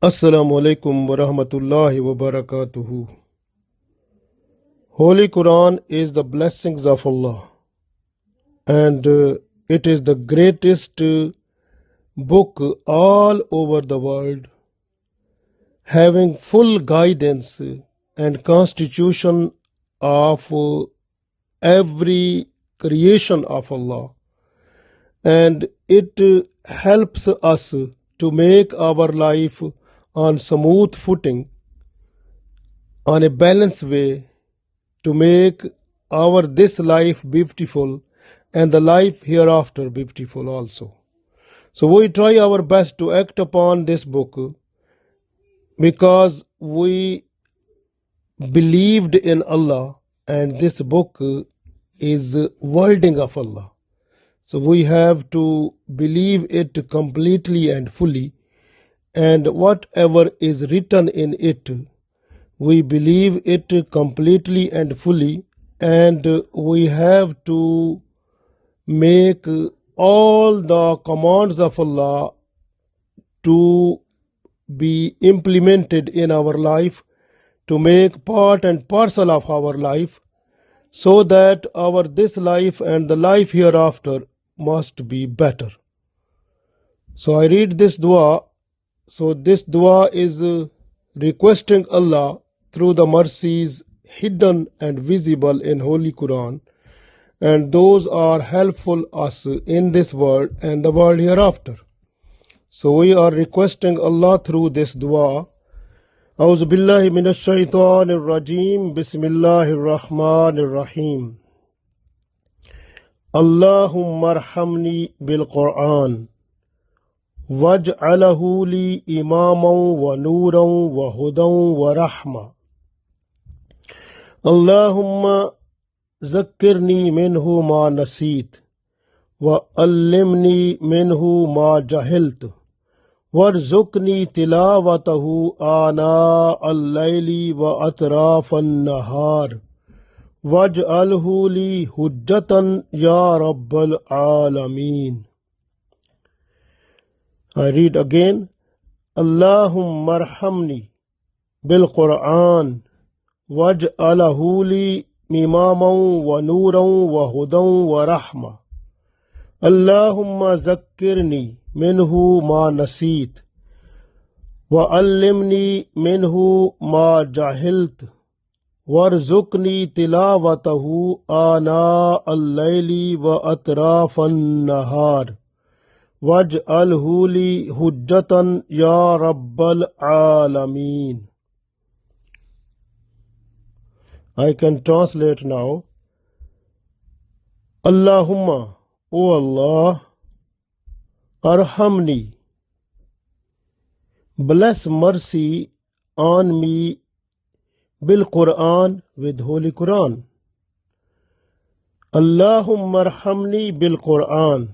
Assalamu alaikum wa rahmatullahi wa barakatuhu. Holy Quran is the blessings of Allah, and it is the greatest book all over the world, having full guidance and constitution of every creation of Allah, and it helps us to make our life on smooth footing, on a balanced way, to make our this life beautiful and the life hereafter beautiful also. So we try our best to act upon this book because we believed in Allah, and this book is wording of Allah. So we have to believe it completely and fully, and whatever is written in it, we believe it completely and fully, and we have to make all the commands of Allah to be implemented in our life, to make part and parcel of our life, so that our this life and the life hereafter must be better. So I read this dua. So this dua is requesting Allah through the mercies hidden and visible in Holy Quran, and those are helpful us in this world and the world hereafter. So we are requesting Allah through this dua. A'udhu billahi minash shaitanir rajim. Bismillahir rahmanir rahim. Allahumma arhamni bil Qur'an waj'alahu li imaman wa nuran wa hudan wa rahmah. Allahumma zakkirni minhu ma naseet wa allimni minhu ma jahiltu warzuqni tilawatahu ana al-layli wa atraf an-nahar waj'alhu li hujjatan ya rabbal alameen. I read again. Allahumma arhamni bil Qur'an waj'alahu li imaman wa nuran wa hudan wa rahmah. Allahumma zakkirni minhu ma naseet wa allimni minhu ma jahiltu warzuqni tilawatahu ana al-layli wa atraf an-nahar waj'alhu li hujjatan ya rabbal alameen. I can translate now. Allahumma, O Allah, arhamni, bless mercy on me, bil Qur'an, with Holy Quran. Allahumma arhamni bil Qur'an.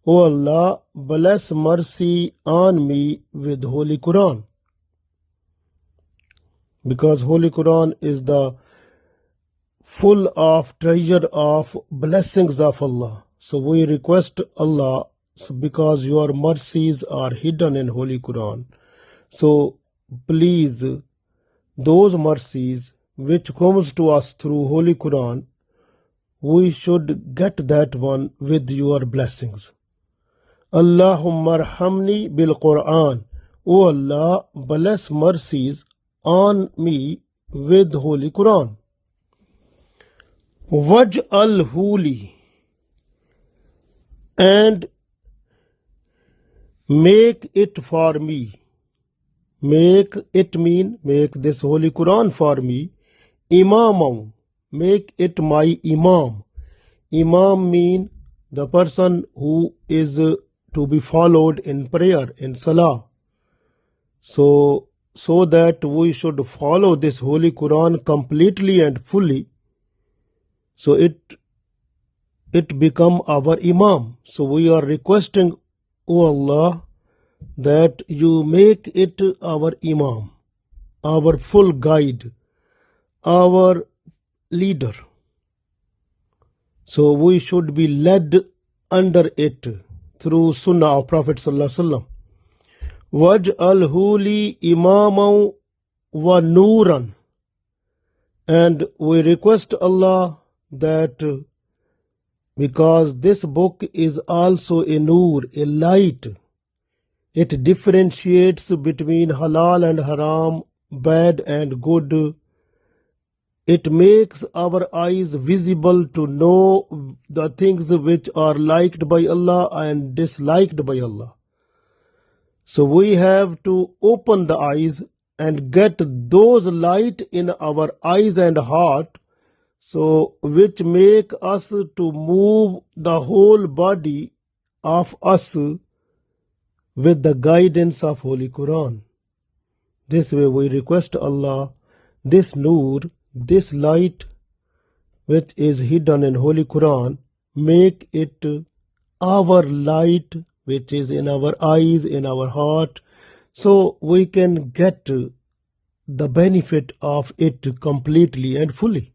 O Allah, bless mercy on me with Holy Quran. Because Holy Quran is the full of treasure of blessings of Allah. So we request Allah, because your mercies are hidden in Holy Quran. So please, those mercies which comes to us through Holy Quran, we should get that one with your blessings. Allahumma arhamni bil Qur'an. O Allah, bless mercies on me with Holy Quran. Waj'alhu li, and make it for me. Make it mean make this Holy Quran for me. Imamam, make it my imam. Imam mean the person who is to be followed in prayer, in salah. So that we should follow this Holy Quran completely and fully, so it become our imam. So we are requesting, O Allah, that you make it our imam, our full guide, our leader. So we should be led under it through Sunnah of Prophet Sallallahu Alaihi Wasallam. waj'alhu li imaman wa nuran. And we request Allah that because this book is also a nur, a light, it differentiates between halal and haram, bad and good. It makes our eyes visible to know the things which are liked by Allah and disliked by Allah. So we have to open the eyes and get those light in our eyes and heart, so which make us to move the whole body of us with the guidance of Holy Quran. This way we request Allah, this nur, this light which is hidden in Holy Quran, make it our light which is in our eyes, in our heart, so we can get the benefit of it completely and fully.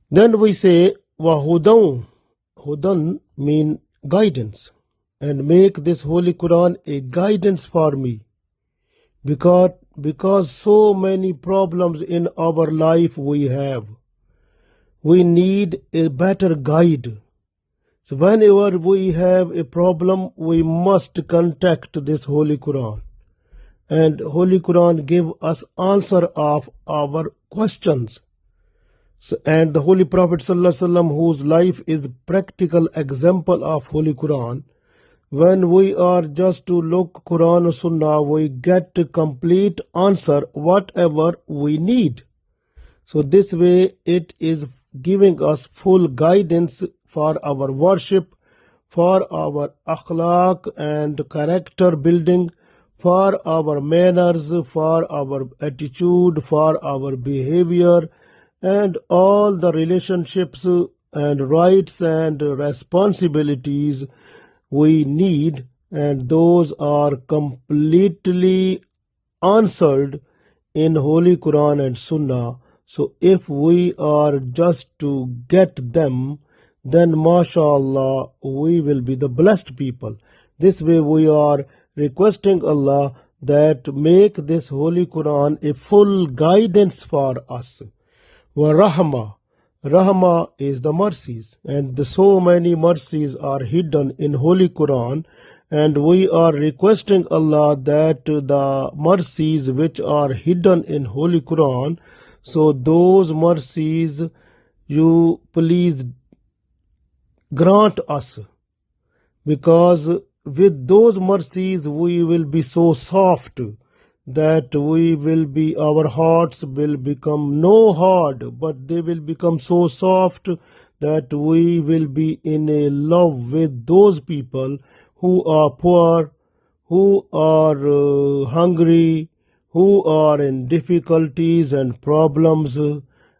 Then we say wahudan. Hudan mean guidance, and make this Holy Quran a guidance for me, because so many problems in our life we have. We need a better guide. So whenever we have a problem, we must contact this Holy Quran. And Holy Quran give us answer of our questions. So, and the Holy Prophet ﷺ, whose life is practical example of Holy Quran, when we are just to look Quran or Sunnah, we get a complete answer whatever we need. So this way it is giving us full guidance for our worship, for our akhlaq and character building, for our manners, for our attitude, for our behavior, and all the relationships and rights and responsibilities we need, and those are completely answered in Holy Quran and Sunnah. So if we are just to get them, then mashallah we will be the blessed people. This way we are requesting Allah that make this Holy Quran a full guidance for us. Wa rahmah. Rahmah is the mercies, and so many mercies are hidden in Holy Quran, and we are requesting Allah that the mercies which are hidden in Holy Quran, so those mercies you please grant us, because with those mercies we will be so soft that our hearts will become no hard, but they will become so soft that we will be in a love with those people who are poor, who are hungry, who are in difficulties and problems,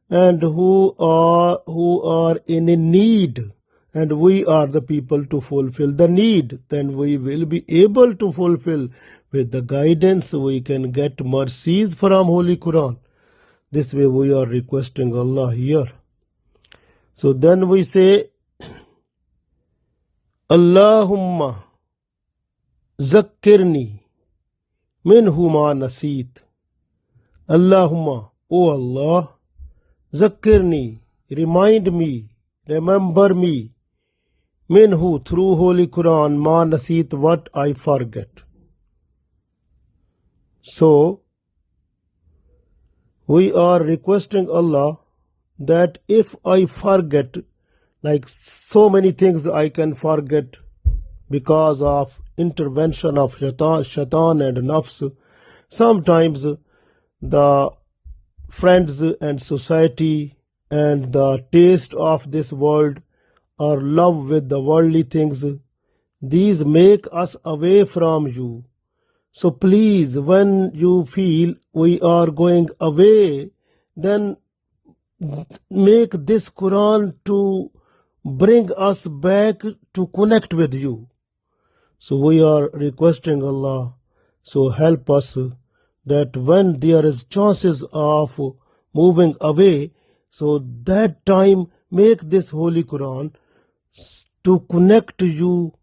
and who are in a need, and we are the people to fulfill the need. Then we will be able to fulfill. With the guidance we can get mercies from Holy Quran. This way we are requesting Allah here. So then we say Allahumma zakkirni minhu ma naseet. Allahumma, O Allah, zakkirni, remind me, remember me, minhu, through Holy Quran, ma naseet, what I forget. So we are requesting Allah that if I forget, like so many things I can forget because of intervention of shaitan and nafs. Sometimes the friends and society and the taste of this world or love with the worldly things, these make us away from you. So please, when you feel we are going away, then make this Quran to bring us back to connect with you. So we are requesting Allah, so help us that when there is chances of moving away, so that time make this Holy Quran to connect you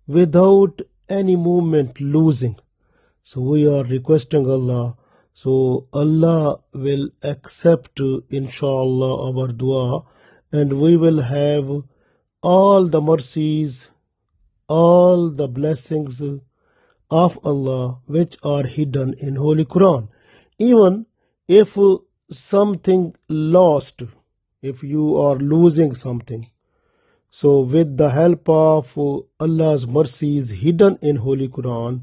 without any moment losing. So we are requesting Allah. So Allah will accept, inshallah, our dua, and we will have all the mercies, all the blessings of Allah which are hidden in Holy Quran. Even if something lost, if you are losing something, so with the help of Allah's mercies hidden in Holy Quran,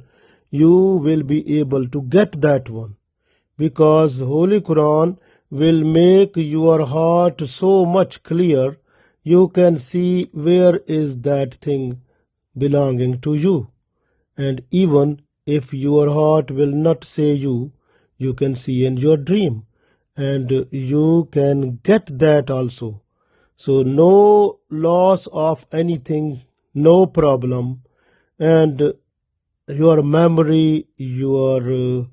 you will be able to get that one, because Holy Quran will make your heart so much clear, you can see where is that thing belonging to you. And even if your heart will not say you can see in your dream, and you can get that also. So no loss of anything, no problem, and your memory, your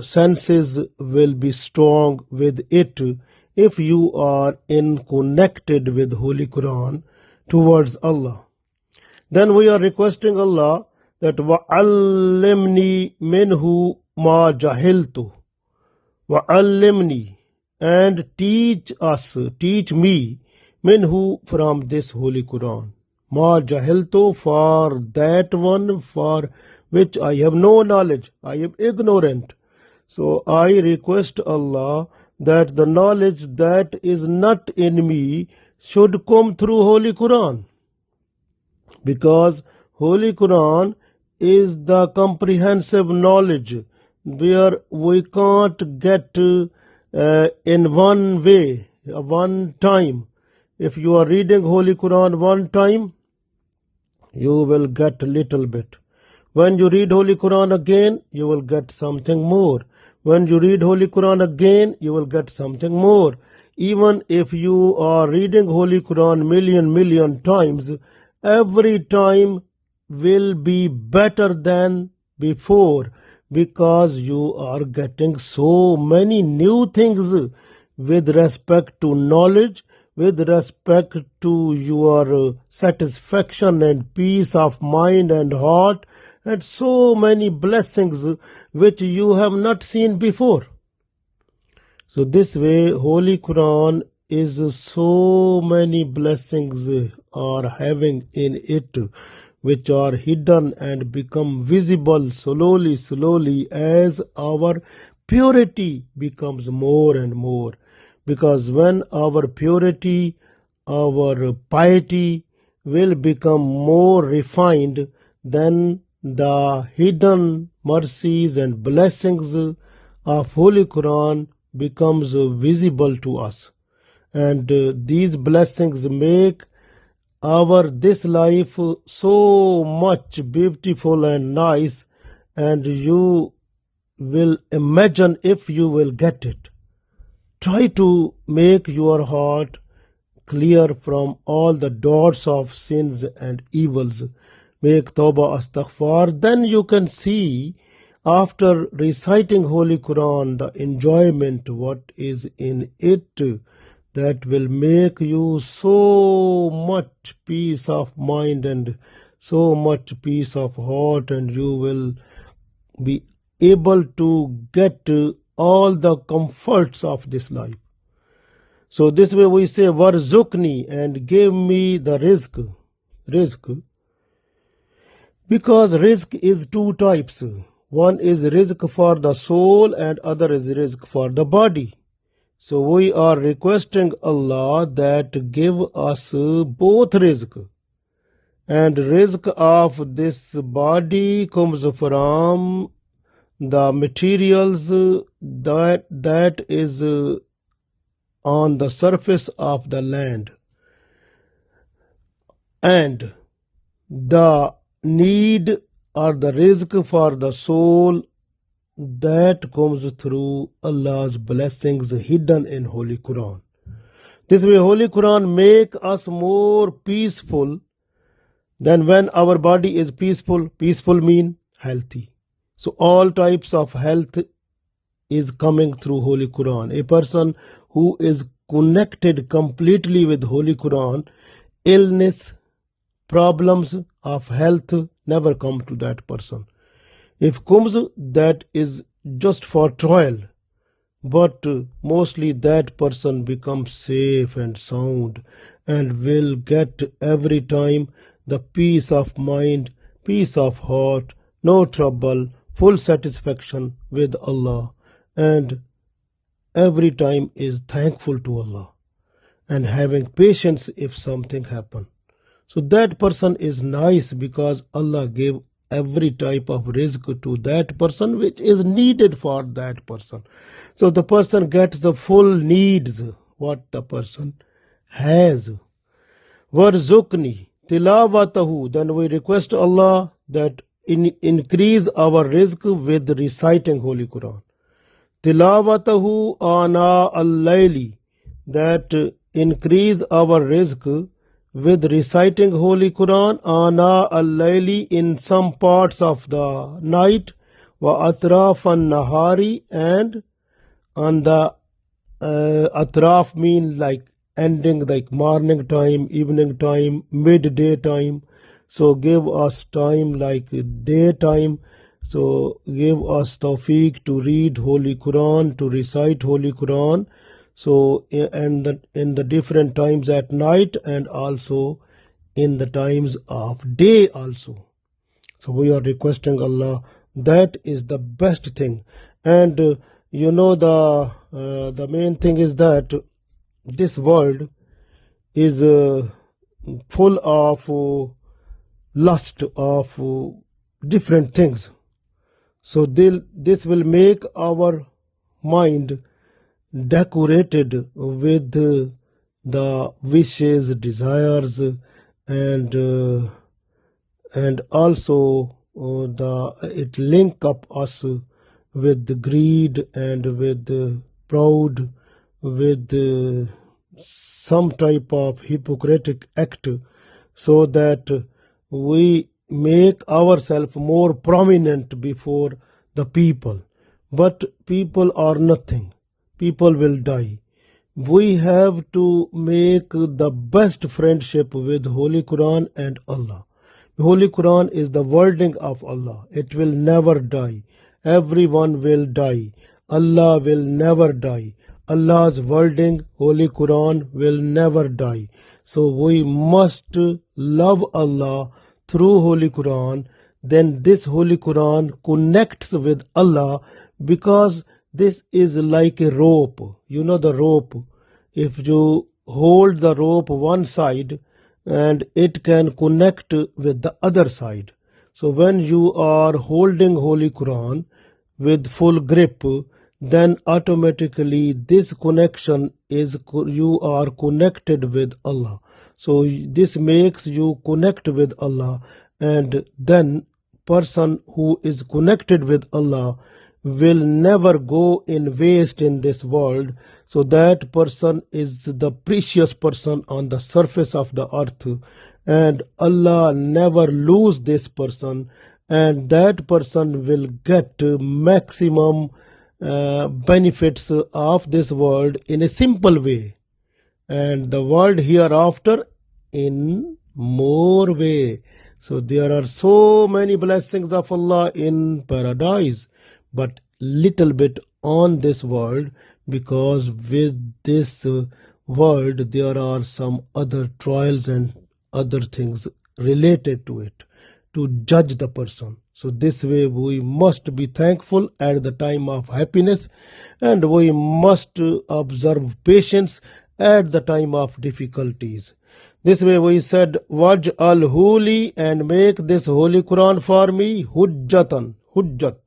senses will be strong with it if you are connected with Holy Quran towards Allah. Then we are requesting Allah that وَعَلِّمْنِي مِنْهُ مَا جَهِلْتُ وَعَلِّمْنِي, and teach us, teach me, minhu, from this Holy Quran. Ma jahiltu, for that one for which I have no knowledge, I am ignorant. So I request Allah that the knowledge that is not in me should come through Holy Quran, because Holy Quran is the comprehensive knowledge where we can't get in one way, one time. If you are reading Holy Quran one time, you will get a little bit. When you read Holy Quran again, you will get something more. When you read Holy Quran again, you will get something more. Even if you are reading Holy Quran million times, every time will be better than before, because you are getting so many new things with respect to knowledge, with respect to your satisfaction and peace of mind and heart, and so many blessings which you have not seen before. So this way Holy Quran is so many blessings are having in it, which are hidden and become visible slowly as our purity becomes more and more. Because when our purity, our piety will become more refined, then the hidden mercies and blessings of Holy Quran becomes visible to us. And these blessings make our this life so much beautiful and nice, and you will imagine if you will get it. Try to make your heart clear from all the dots of sins and evils. Make tawbah, astaghfar. Then you can see, after reciting Holy Quran, the enjoyment what is in it, that will make you so much peace of mind and so much peace of heart, and you will be able to get all the comforts of this life. So this way we say warzukni, and give me the rizq, because rizq is two types. One is rizq for the soul and other is rizq for the body. So we are requesting Allah that give us both rizq. And rizq of this body comes from the materials that is on the surface of the land. And the need or the rizq for the soul, that comes through Allah's blessings hidden in Holy Quran. This way Holy Quran make us more peaceful. Then when our body is peaceful mean healthy. So all types of health is coming through Holy Quran. A person who is connected completely with Holy Quran, illness, problems of health never come to that person. If comes, that is just for trial, but mostly that person becomes safe and sound and will get every time the peace of mind, peace of heart, no trouble, full satisfaction with Allah, and every time is thankful to Allah and having patience if something happen. So that person is nice because Allah gave every type of rizq to that person which is needed for that person. So the person gets the full needs what the person has. Warzukni tilawatahu. Then we request Allah that increase our rizq with reciting Holy Quran. Tilawatahu ana al-layli. That increase our rizq with reciting Holy Quran ana al-layli in some parts of the night wa atraf an-nahari and on the atraf mean like ending like morning time, evening time, midday time. So give us time like daytime. So give us tawfiq to read Holy Quran, to recite Holy Quran. So in the different times at night and also in the times of day also. So we are requesting Allah. That is the best thing. And the main thing is that this world is full of lust of different things. So this will make our mind decorated with the wishes, desires, and also it link up us with the greed and with proud, with some type of hypocritic act, so that we make ourselves more prominent before the people. But people are nothing. People will die. We have to make the best friendship with Holy Quran and Allah. Holy Quran is the wording of Allah. It will never die. Everyone will die. Allah will never die. Allah's wording, Holy Quran, will never die. So we must love Allah through Holy Quran. Then this Holy Quran connects with Allah, because this is like a rope. You know the rope. If you hold the rope one side, and it can connect with the other side. So when you are holding Holy Quran with full grip, then automatically this connection is you are connected with Allah. So this makes you connect with Allah, and then person who is connected with Allah will never go in waste in this world. So that person is the precious person on the surface of the earth, and Allah never lose this person, and that person will get maximum benefits of this world in a simple way, and the world hereafter in more way. So there are so many blessings of Allah in paradise, but little bit on this world, because with this world there are some other trials and other things related to it to judge the person. So this way we must be thankful at the time of happiness, and we must observe patience at the time of difficulties. This way we said, Waj al-Huli, and make this Holy Quran for me, Hujjatan, Hujjat.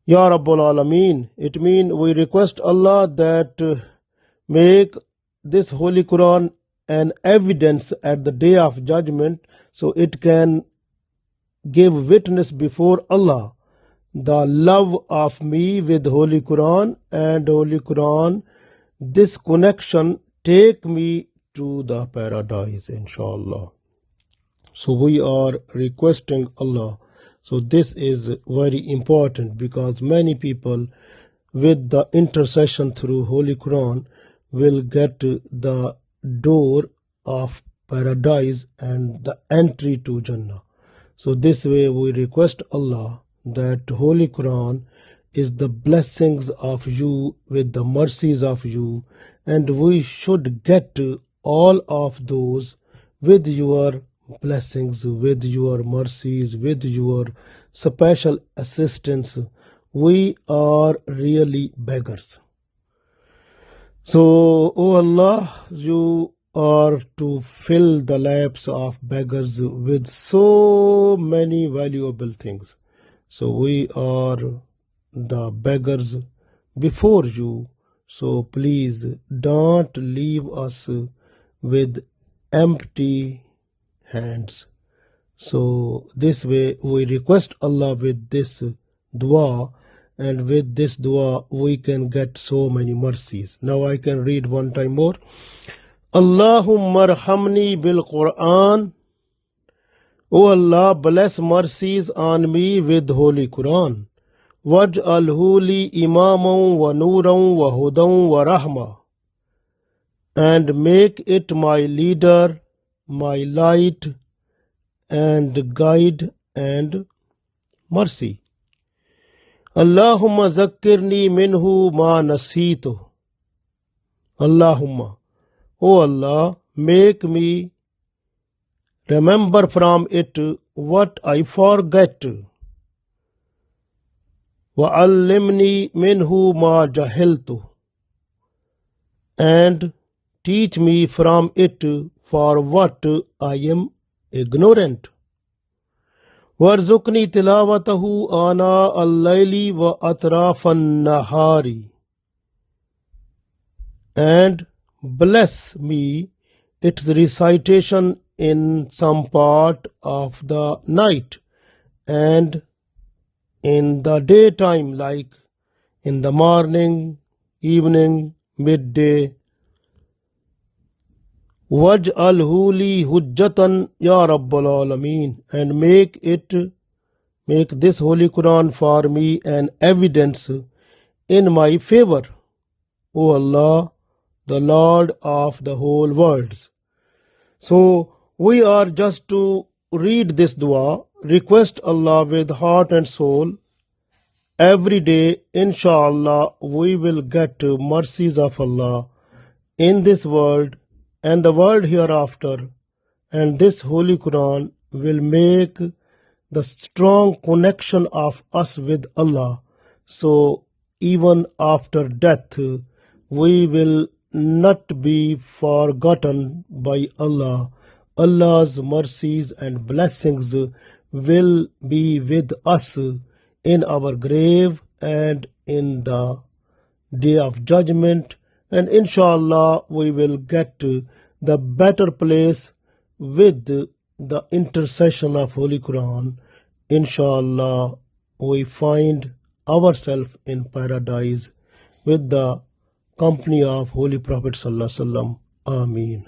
Ya Rabbul Alameen. It means we request Allah that make this Holy Quran an evidence at the day of judgment, so it can give witness before Allah the love of me with Holy Quran, and Holy Quran, this connection take me to the paradise, inshallah. So we are requesting Allah. So this is very important, because many people with the intercession through Holy Quran will get the door of paradise and the entry to Jannah. So this way we request Allah that Holy Quran is the blessings of you with the mercies of you, and we should get all of those with your blessings, with your mercies, with your special assistance. We are really beggars. So, O Allah, you are to fill the laps of beggars with so many valuable things. So we are the beggars before you. So please don't leave us with empty hands. So this way we request Allah with this dua, and with this dua we can get so many mercies. Now I can read one time more. Allahumma arhamni bil Qur'an. O Allah, bless mercies on me with Holy Quran. Waj'alhu li imaman wa nuran wa hudan wa rahmah. And make it my leader, my light, and guide and mercy. Allahumma zakkirni minhu ma nasitu. Allahumma, O Allah, make me remember from it what I forget. Wa'allimni minhu ma jahiltu. And teach me from it for what I am ignorant. Warzuqni tilawatahu ana al-layli wa atrafan nahari. And bless me its recitation in some part of the night and in the daytime, like in the morning, evening, midday. Waj'alhu li hujjatan ya Rabbal Alameen. And make this Holy Quran for me an evidence in my favor, O Allah, the Lord of the whole worlds. So we are just to read this dua, request Allah with heart and soul. Every day, inshallah, we will get mercies of Allah in this world and the world hereafter, and this Holy Quran will make the strong connection of us with Allah. So even after death, we will not be forgotten by Allah. Allah's mercies and blessings will be with us in our grave and in the day of judgment, and inshallah we will get to the better place with the intercession of Holy Quran. Inshallah we find ourselves in paradise with the company of Holy Prophet Sallallahu Alaihi Wasallam. Ameen.